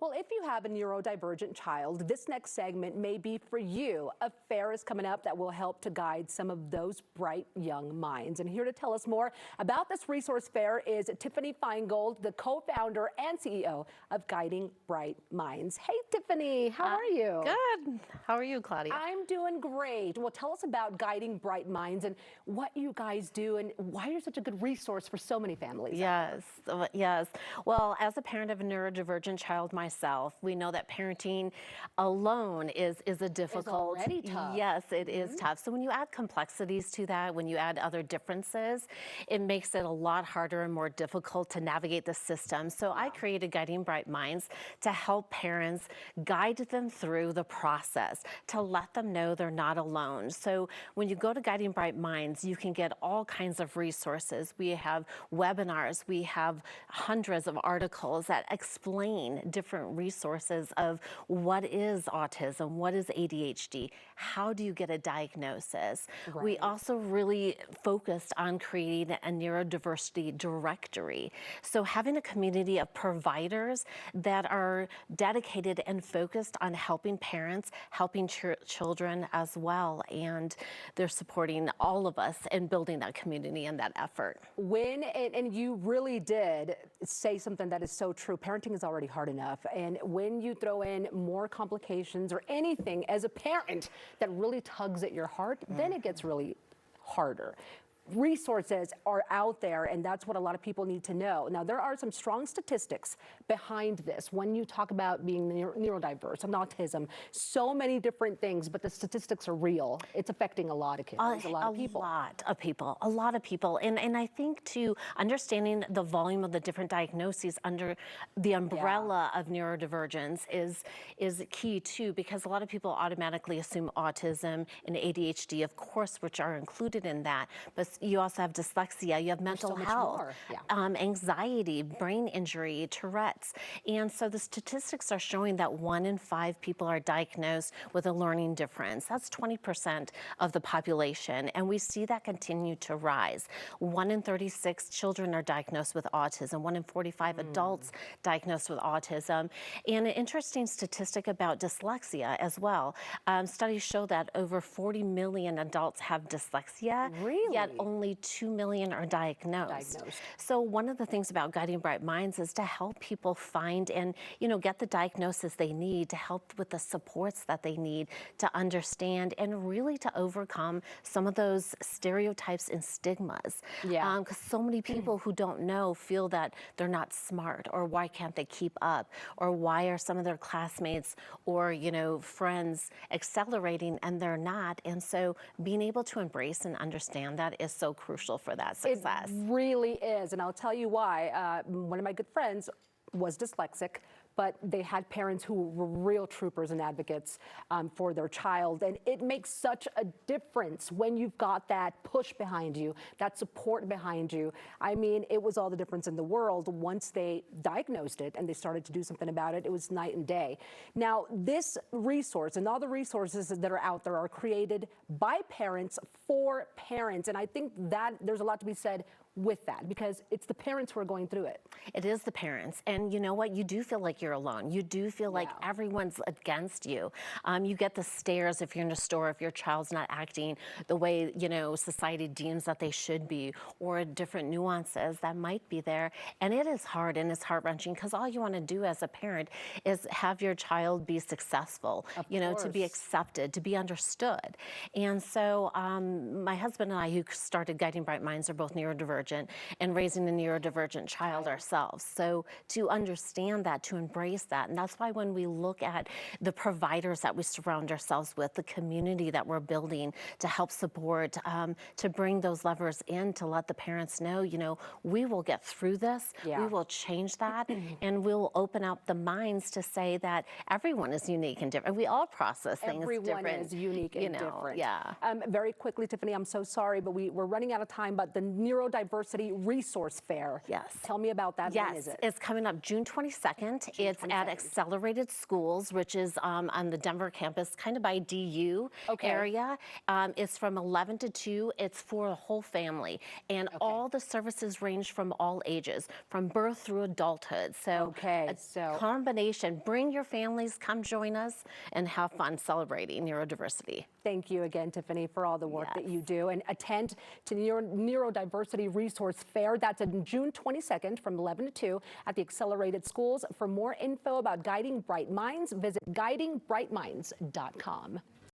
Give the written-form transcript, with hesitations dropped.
Well, if you have a neurodivergent child, this next segment may be for you. A fair is coming up that will help to guide some of those bright young minds. And here to tell us more about this resource fair is Tiffany Feingold, the co-founder and CEO of Guiding Bright Minds. Hey, Tiffany, how are you? Good. How are you, Claudia? I'm doing great. Well, tell us about Guiding Bright Minds and what you guys do and why you're such a good resource for so many families. Yes. Well, as a parent of a neurodivergent child myself, we know that parenting alone is a difficult. It's already tough. Yes, it is tough. So when you add complexities to that, when you add other differences, it makes it a lot harder and more difficult to navigate the system. So I created Guiding Bright Minds to help parents guide them through the process, to let them know they're not alone. So when you go to Guiding Bright Minds, you can get all kinds of resources. We have webinars, we have hundreds of articles that explain different resources of what is autism, what is ADHD, how do you get a diagnosis. Right. We also really focused on creating a neurodiversity directory. So having a community of providers that are dedicated and focused on helping parents, helping children as well, and they're supporting all of us in building that community and that effort. And you really did say something that is so true. Parenting is already hard enough, and when you throw in more complications or anything as a parent that really tugs at your heart, then it gets really harder. Resources are out there, and that's what a lot of people need to know. Now, there are some strong statistics behind this when you talk about being neurodiverse and autism, so many different things, but the statistics are real. It's affecting a lot of kids, a lot of people. A lot of people. And I think, too, understanding the volume of the different diagnoses under the umbrella of neurodivergence is key, too, because a lot of people automatically assume autism and ADHD, of course, which are included in that, but you also have dyslexia, you have mental health, anxiety, brain injury, Tourette's. And so the statistics are showing that 1 in 5 people are diagnosed with a learning difference. That's 20% of the population. And we see that continue to rise. 1 in 36 children are diagnosed with autism, 1 in 45 adults diagnosed with autism. And an interesting statistic about dyslexia as well. Studies show that over 40 million adults have dyslexia. Really? Yet only 2 million are diagnosed. So one of the things about Guiding Bright Minds is to help people find and, get the diagnosis they need, to help with the supports that they need, to understand and really to overcome some of those stereotypes and stigmas. Because so many people who don't know feel that they're not smart, or why can't they keep up, or why are some of their classmates or, friends accelerating and they're not. And so being able to embrace and understand that is so crucial for that success. It really is, and I'll tell you why. One of my good friends was dyslexic, but they had parents who were real troopers and advocates for their child. And it makes such a difference when you've got that push behind you, that support behind you. I mean, it was all the difference in the world. Once they diagnosed it and they started to do something about it, it was night and day. Now, this resource and all the resources that are out there are created by parents for parents. And I think that there's a lot to be said with that, because it's the parents who are going through it. It is the parents. And you know what? You do feel like you're alone. You do feel like everyone's against you. You get the stares if you're in a store, if your child's not acting the way, society deems that they should be, or different nuances that might be there. And it is hard and it's heart-wrenching, because all you want to do as a parent is have your child be successful, to be accepted, to be understood. And so my husband and I, who started Guiding Bright Minds, are both neurodivergent and raising a neurodivergent child ourselves. So to understand that, to embrace that, and that's why when we look at the providers that we surround ourselves with, the community that we're building to help support, to bring those levers in, to let the parents know, we will get through this, we will change that, and we'll open up the minds to say that everyone is unique and different. We all process things different. Everyone is unique and different. Very quickly, Tiffany, I'm so sorry, but we're running out of time, but the neurodiversity Neurodiversity Resource Fair. Yes. Tell me about that. Yes, When is it? it's coming up June 22nd. It's at Accelerated Schools, which is on the Denver campus, kind of by DU area. It's from 11 to 2. It's for a whole family. And all the services range from all ages, from birth through adulthood. So a combination. Bring your families, come join us, and have fun celebrating neurodiversity. Thank you again, Tiffany, for all the work that you do. And attend to Neurodiversity Resource Fair. That's on June 22nd from 11 to 2 at the Accelerated Schools. For more info about Guiding Bright Minds, visit guidingbrightminds.com.